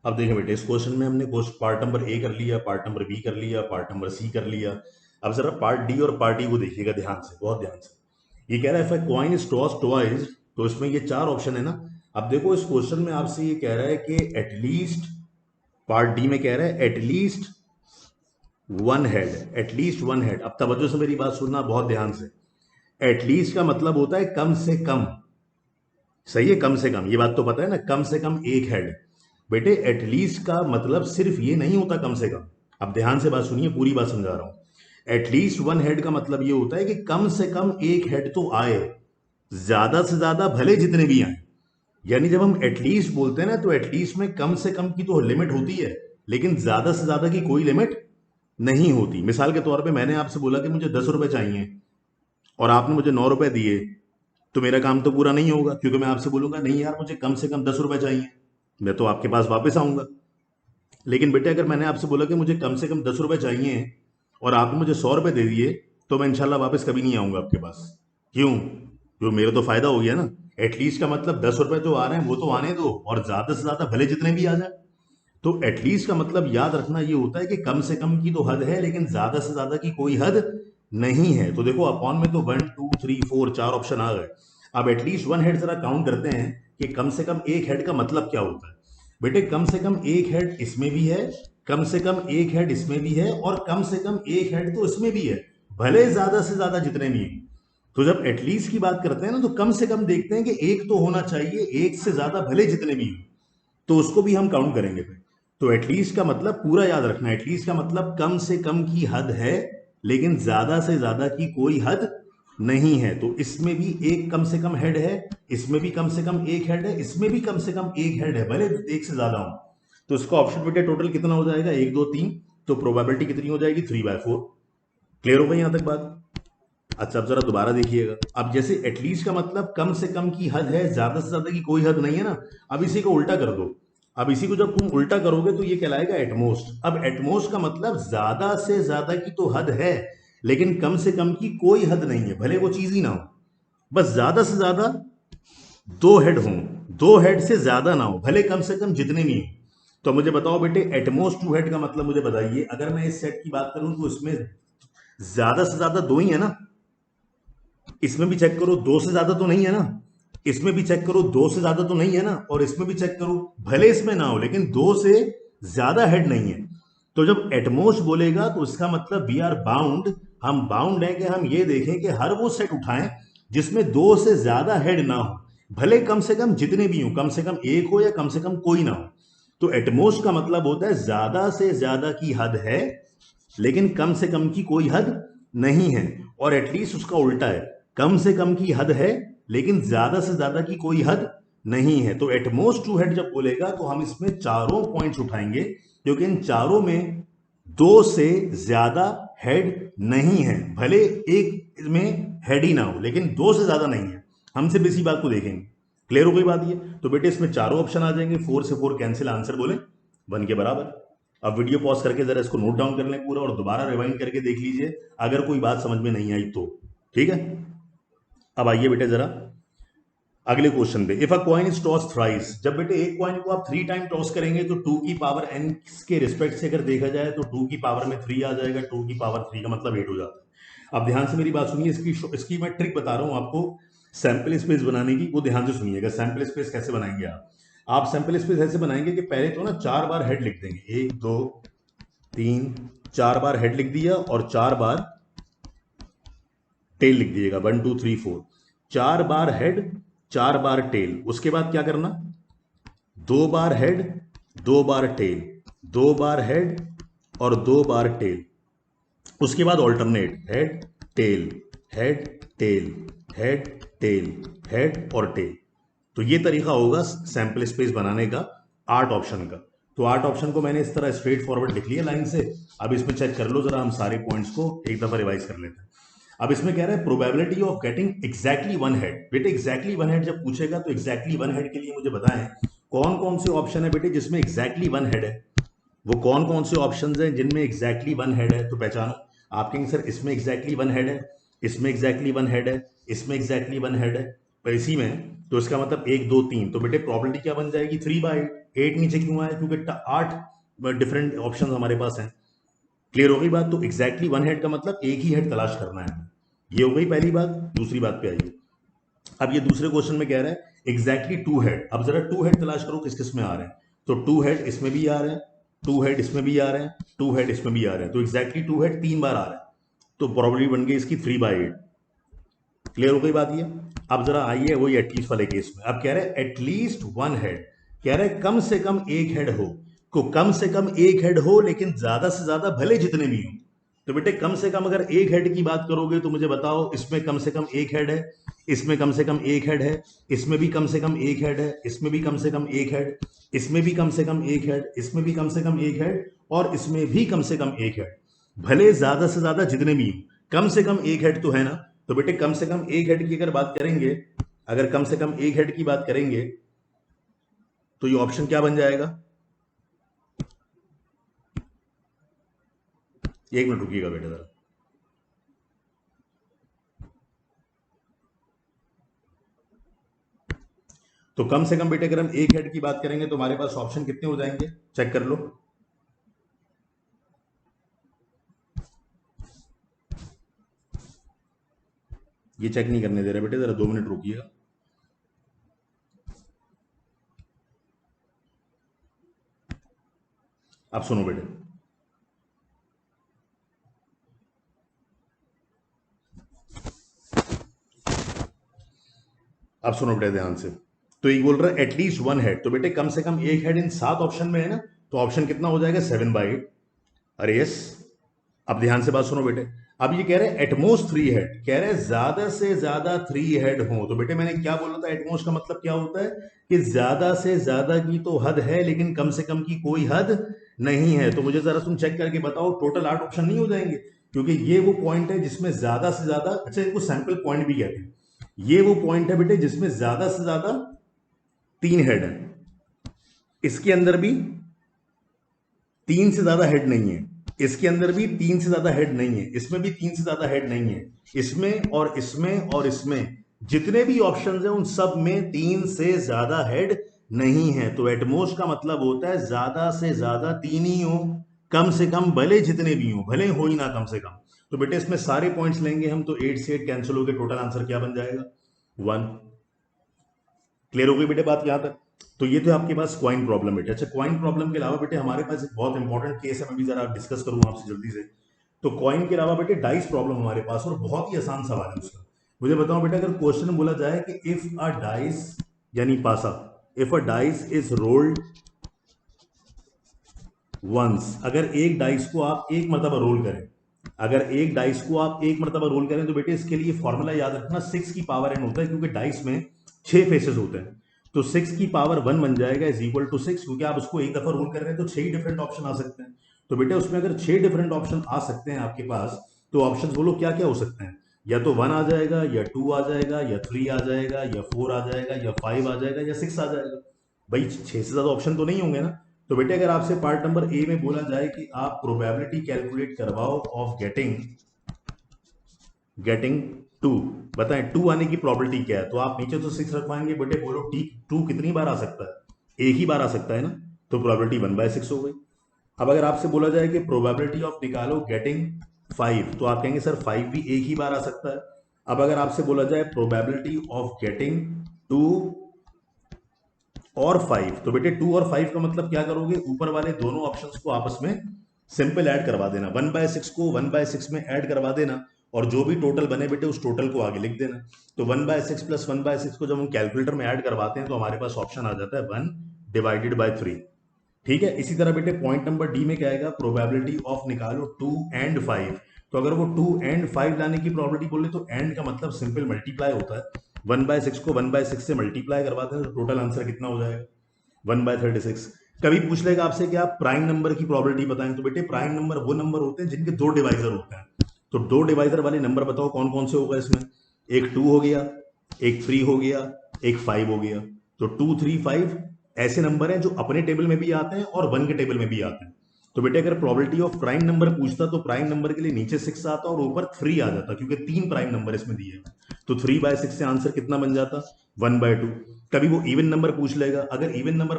अब देखें बेटे, इस क्वेश्चन में हमने पार्ट नंबर ए कर लिया, पार्ट नंबर बी कर लिया, पार्ट नंबर सी कर लिया। अब जरा पार्ट डी और पार्ट डी को देखिएगा ध्यान से, बहुत ध्यान से। ये कह रहा है if a coin is tossed twice, तो इसमें ये चार ऑप्शन है ना। अब देखो इस क्वेश्चन में आपसे ये कह रहा है कि एटलीस्ट, पार्ट डी में कह रहा है at least one head, at least one head. अब तवज्जो से मेरी बात सुनना बहुत ध्यान से। एटलीस्ट का मतलब होता है कम से कम, सही है, कम से कम, ये बात तो पता है ना, कम से कम एक हेड। बेटे एटलीस्ट का मतलब सिर्फ ये नहीं होता कम से कम। अब ध्यान से बात सुनिए, पूरी बात समझा रहा हूं। एटलीस्ट वन हेड का मतलब ये होता है कि कम से कम एक हेड तो आए, ज्यादा से ज्यादा भले जितने भी आए। यानी जब हम एटलीस्ट बोलते हैं ना, तो एटलीस्ट में कम से कम की तो लिमिट होती है, लेकिन ज्यादा से ज्यादा की कोई लिमिट नहीं होती। मिसाल के तौर पे मैंने आपसे बोला कि मुझे 10 रुपए चाहिए और आपने मुझे 9 रुपए दिए, तो मेरा काम तो पूरा नहीं होगा, क्योंकि मैं आपसे बोलूंगा नहीं यार मुझे कम से कम 10 रुपए चाहिए, मैं तो आपके पास वापस आऊंगा। लेकिन बेटे अगर मैंने आपसे बोला कि मुझे कम से कम 10 रुपए चाहिए और आपने मुझे 100 रुपए दे दिए, तो मैं इंशाल्लाह वापस कभी नहीं आऊंगा आपके पास। क्यों? जो मेरा तो फायदा हो गया ना। एटलीस्ट का मतलब 10 रुपए जो आ रहे हैं वो तो आने दो, और ज्यादा से ज्यादा भले जितने भी आ जाए। तो एटलीस्ट का मतलब याद रखना ये होता है कि कम से कम की तो हद है, लेकिन ज्यादा से ज्यादा की कोई हद नहीं है। तो देखो अपॉन में तो 1 2 3 4 चार ऑप्शन आ गए। अब एटलीस्ट वन हेड जरा काउंट करते हैं कि कम से कम एक हेड का मतलब क्या होता है। बेटे कम से कम एक हेड इसमें भी है, कम से कम एक हेड इसमें भी है, और कम से कम एक हेड तो इसमें भी है, भले ज्यादा से ज्यादा जितने भी हैं। तो जब एटलीस्ट की बात करते हैं ना, तो कम से कम देखते हैं कि एक तो होना चाहिए, एक से ज्यादा भले जितने भी हैं, तो उसको भी हम काउंट करेंगे फिर। तो एटलीस्ट का मतलब पूरा याद रखना, एटलीस्ट का मतलब कम से कम की हद है, लेकिन ज्यादा से ज्यादा की कोई हद नहीं है। तो इसमें भी एक कम से कम हेड है, इसमें भी कम से कम एक हेड है, इसमें भी कम से कम एक हेड है, भले एक से ज्यादा हो। तो इसका ऑप्शन बेटे टोटल कितना हो जाएगा, 1 2 3। तो प्रोबेबिलिटी कितनी हो जाएगी, 3/4। क्लियर हो गई यहां तक बात? अच्छा अब जरा दोबारा देखिएगा। अब जैसे एटलीस्ट का मतलब कम से कम की हद है, ज्यादा से ज्यादा की कोई हद नहीं है ना। अब इसी को उल्टा कर दो। अब इसी को जब तुम उल्टा करोगे तो ये कहलाएगा एटमोस्ट। अब एटमोस्ट का मतलब ज्यादा से ज्यादा की तो हद है, लेकिन कम से कम की कोई हद नहीं है, भले वो चीज ही ना हो। बस ज्यादा से ज्यादा दो हेड हों, दो हेड से ज्यादा ना हो, भले कम से कम जितने भी हो। तो मुझे बताओ बेटे एटमोस्ट 2 हेड का मतलब मुझे बताइए। अगर मैं इस सेट की बात करूं तो इसमें ज्यादा से ज्यादा दो ही है ना। इसमें भी चेक करो, दो से ज्यादा तो नहीं है ना। इसमें भी चेक करो, दो से ज्यादा तो नहीं है ना। और इसमें भी चेक करो, भले इसमें ना हो लेकिन दो से ज्यादा हेड नहीं है। तो जब एटमोस्ट बोलेगा तो इसका मतलब वी आर बाउंड, हम बाउंड है कि हम ये देखें कि हर वो सेट उठाएं जिसमें दो से ज्यादा हेड ना हो, भले कम से कम जितने भी हो, कम से कम एक हो या कम से कम कोई ना हो। तो एटमोस्ट का मतलब होता है ज्यादा से ज्यादा की हद है, लेकिन कम से कम की कोई हद नहीं है। और एटलीस्ट उसका उल्टा है, कम से कम की हद है, लेकिन ज्यादा से ज्यादा की कोई हद नहीं है। तो एटमोस्ट 2 हेड जब बोलेगा तो हम इसमें चारों पॉइंट्स उठाएंगे, क्योंकि इन चारों में दो से ज्यादा हेड नहीं है, भले एक में हेड ही ना हो लेकिन दो से ज्यादा नहीं है। हम सिर्फ इसी बात को देखेंगे। क्लियर हो गई बात ये? तो बेटे इसमें चारों ऑप्शन आ जाएंगे, 4 से 4 कैंसिल, आंसर बोले 1 के बराबर। अब वीडियो पॉज करके जरा इसको नोट डाउन कर लें पूरा, और दोबारा रिवाइंड करके देख लीजिए अगर कोई बात समझ में नहीं आई तो। ठीक है, अब आइए बेटे जरा अगले क्वेश्चन पे। If a coin is toss thrice, जब बेटे एक कॉइन को आप 3 टाइम टॉस करेंगे तो 2 की पावर n के रिस्पेक्ट से अगर देखा जाए तो 2 की पावर में 3 आ जाएगा, 2 की पावर 3 का मतलब 8 हो जाता है। अब ध्यान से मेरी बात सुनिए, इसकी मैं ट्रिक बता रहा हूं आपको सैंपल स्पेस बनाने की, वो ध्यान से सुनिएगा। सैंपल स्पेस कैसे बनाएंगे आप सैंपल स्पेस ऐसे बनाएंगे कि पहले तो ना 4 बार हेड लिख देंगे, 1 2 3 4 बार हेड लिख दिया, और 4 बार टेल लिख दिएगा, 1 2 3 4। 4 बार हेड, 4 बार टेल। उसके बाद क्या करना, 2 बार हेड, 2 बार टेल, 2 बार हेड और 2 बार टेल। उसके बाद alternate, head tail, head tail, head tail, head और टेल। तो ये तरीका होगा सैंपल स्पेस बनाने का 8 ऑप्शन का। तो 8 ऑप्शन को मैंने इस तरह स्ट्रेट फॉरवर्ड लिख लिया लाइन से। अब इसमें चेक कर लो जरा, हम सारे पॉइंट्स को एक दफा रिवाइज कर लेते हैं। अब इसमें कह रहा है probability of getting exactly one head. बेटे एग्जैक्टली वन हेड जब पूछेगा तो एग्जैक्टली वन हेड के लिए मुझे बताएं कौन कौन से ऑप्शन है बेटे जिसमें एग्जैक्टली वन हेड है। वो कौन कौन से ऑप्शंस हैं जिनमें एग्जैक्टली वन हेड है, तो पहचानो। आप कहेंगे सर इसमें एग्जैक्टली वन हेड है, इसमें एग्जैक्टली वन हेड है, इसमें एग्जैक्टली वन हेड है। इसी में, तो इसका मतलब 1 2 3, तो बेटे प्रॉपर्टी क्या बन जाएगी 3/8। 8 नीचे क्यों आया, क्योंकि 8 डिफरेंट ऑप्शन हमारे पास हैं। क्लियर हो गई बात। तो एग्जैक्टली वन हेड का मतलब एक ही हेड तलाश करना है, ये हो गई पहली बात। दूसरी बात पे आइए, अब ये दूसरे क्वेश्चन में कह रहा है एग्जैक्टली टू हेड। अब जरा टू हेड तलाश करो किस किस में आ रहे हैं। तो टू हेड इसमें भी आ रहे हैं, टू हेड इसमें भी आ रहे हैं, टू हेड इसमें भी आ रहे हैं, तो एग्जैक्टली टू हेड 3 बार आ रहा है, तो प्रॉब्लम बन गई इसकी 3/8। क्लियर हो गई बात ये। अब जरा आइए वही एटलीस्ट वाले केस में। अब कह रहे हैं एटलीस्ट वन हेड, कह रहे हैं कम से कम एक हेड हो, को कम से कम एक हेड हो लेकिन ज्यादा से ज्यादा भले जितने भी हो। तो बेटे कम से कम अगर एक हेड की बात करोगे तो मुझे बताओ इसमें कम से कम एक हेड है, इसमें कम से कम एक हेड है, इसमें भी कम से कम एक हेड है, इसमें भी कम से कम एक हेड, इसमें भी कम से कम एक हेड, इसमें भी कम से कम एक हेड, और इसमें भी कम से कम एक हेड। भले ज्यादा से ज्यादा जितने भी हो, कम से कम एक हेड तो है ना। तो बेटे कम से कम एक हेड की अगर बात करेंगे, अगर कम से कम एक हेड की बात करेंगे तो ये ऑप्शन क्या बन जाएगा। एक मिनट रुकिएगा बेटे जरा। तो कम से कम बेटे अगर हम एक हेड की बात करेंगे तो हमारे पास ऑप्शन कितने हो जाएंगे, चेक कर लो। ये चेक नहीं करने दे रहे बेटे, जरा 2 मिनट रुकिएगा। अब सुनो बेटे, अब सुनो बेटे ध्यान से। तो ये बोल रहा है एटलीस्ट वन हेड, तो बेटे कम से कम एक हेड इन 7 ऑप्शन में है ना, तो ऑप्शन कितना हो जाएगा 7/8। अरे यस। अब ध्यान से बात सुनो बेटे, अब ये कह रहे हैं एटमोस्ट 3 हेड, कह रहे हैं ज्यादा से ज्यादा 3 हेड हो। तो बेटे मैंने क्या बोला था, एटमोस्ट का मतलब क्या होता है कि ज्यादा से ज्यादा की तो हद है लेकिन कम से कम की कोई हद नहीं है। तो मुझे जरा तुम चेक करके बताओ टोटल 8 ऑप्शन नहीं हो जाएंगे, क्योंकि ये वो पॉइंट है जिसमें ज्यादा से ज्यादा, अच्छा इनको सैंपल पॉइंट भी कहते हैं, ये वो पॉइंट है बेटे जिसमें ज्यादा से ज्यादा 3 हेड है। इसके अंदर भी 3 से ज्यादा हेड नहीं है, इसके अंदर भी 3 से ज्यादा हेड नहीं है, इसमें भी 3 से ज्यादा हेड नहीं है, इसमें और इसमें और इसमें जितने भी ऑप्शंस हैं उन सब में 3 से ज्यादा हेड नहीं है। तो एटमोस्ट का मतलब होता है ज्यादा से ज्यादा 3 ही हो, कम से कम भले जितने भी हो, भले हो ही ना कम से कम। तो बेटे इसमें सारे पॉइंट्स लेंगे हम, तो 8 से 8 कैंसिल हो गए, टोटल आंसर क्या बन जाएगा 1। क्लियर हो गई बेटे बात यहां तक। तो ये तो आपके पास क्वाइन प्रॉब्लम बेटे। अच्छा क्वाइन प्रॉब्लम के अलावा बेटे हमारे पास एक बहुत इंपॉर्टेंट केस है, मैं भी जरा डिस्कस करूंगा आपसे जल्दी से। तो क्वाइन के अलावा बेटे डाइस प्रॉब्लम हमारे पास, और बहुत ही आसान सवाल है उसका। मुझे बताओ बेटा अगर क्वेश्चन बोला जाए कि इफ अ डाइस यानी पासा, if a dice is rolled once, अगर एक डाइस को आप एक मरतबा रोल करें, अगर एक डाइस को आप एक मरतबा रोल करें, तो बेटे इसके लिए फॉर्मूला याद रखना 6 की पावर n होता है, क्योंकि डाइस में 6 फेसेस होते हैं। तो 6 की पावर 1 बन जाएगा इज इक्वल टू 6, क्योंकि आप उसको एक दफा रोल कर रहे हैं तो 6 ही डिफरेंट ऑप्शन आ सकते हैं। तो बेटे उसमें अगर 6 डिफरेंट ऑप्शन आ सकते हैं आपके पास, तो ऑप्शन बोलो क्या क्या हो सकते हैं। या तो 1 आ जाएगा, या 2 आ जाएगा, या 3 आ जाएगा, या 4 आ जाएगा, या 5 आ जाएगा, या 6 आ जाएगा। भाई 6 से ज्यादा ऑप्शन तो नहीं होंगे ना। तो बेटे अगर आपसे पार्ट नंबर ए में बोला जाए कि आप प्रोबेबिलिटी कैलकुलेट करवाओ ऑफ गेटिंग गेटिंग 2, बताएं 2 आने की प्रोबेबिलिटी क्या है, तो आप नीचे तो 6 रखवाएंगे, बेटे बोलो टी 2 कितनी बार आ सकता है, एक ही बार आ सकता है ना, तो प्रोबेबिलिटी 1/6 हो गई। अब अगर आपसे बोला जाए कि प्रोबेबिलिटी ऑफ निकालो गेटिंग 5, तो आप कहेंगे सर 5 भी एक ही बार आ सकता है। अब अगर आपसे बोला जाए प्रोबेबिलिटी ऑफ गेटिंग 2 और 5, तो बेटे 2 और 5 का मतलब क्या करोगे, ऊपर वाले दोनों ऑप्शंस को आपस में सिंपल ऐड करवा देना, 1/6 को 1/6 में ऐड करवा देना, और जो भी टोटल बने बेटे उस टोटल को आगे लिख देना। तो 1/6 प्लस 1/6 को जब हम कैलकुलेटर में ऐड करवाते हैं तो हमारे पास ऑप्शन आ जाता है 1/3। ठीक है। इसी तरह बेटे पॉइंट नंबर डी में क्या आएगा, प्रोबेबिलिटी ऑफ निकालो 2 एंड 5, तो अगर वो 2 एंड 5 लाने की प्रोबेबिलिटी बोले तो एंड का मतलब सिंपल मल्टीप्लाई होता है, 1/6 को 1/6 से मल्टीप्लाई करवाते हैं तो टोटल आंसर कितना हो जाएगा 1/36। कभी पूछ लेगा आपसे कि आप प्राइम नंबर की प्रोबेबिलिटी बताएं, तो बेटे प्राइम नंबर वो नंबर होते हैं जिनके 2 डिवाइजर होते हैं। तो 2 डिवाइजर वाले नंबर बताओ कौन कौन से होगा इसमें, एक 2 हो गया, एक 3 हो गया, एक 5 हो गया। तो 2 3 5 ऐसे नंबर हैं जो अपने टेबल में भी आते हैं और 1 के टेबल में भी आते हैं। तो बेटे अगर प्रोबेबिलिटी ऑफ प्राइम नंबर पूछता तो प्राइम नंबर के लिए नीचे 6 आता और ऊपर 3 आ जाता, क्योंकि 3 प्राइम नंबर इसमें दिए हैं। तो 3/6 से आंसर कितना बन जाता? 1/2। कभी वो इवन नंबर पूछ लेगा, अगर इवन नंबर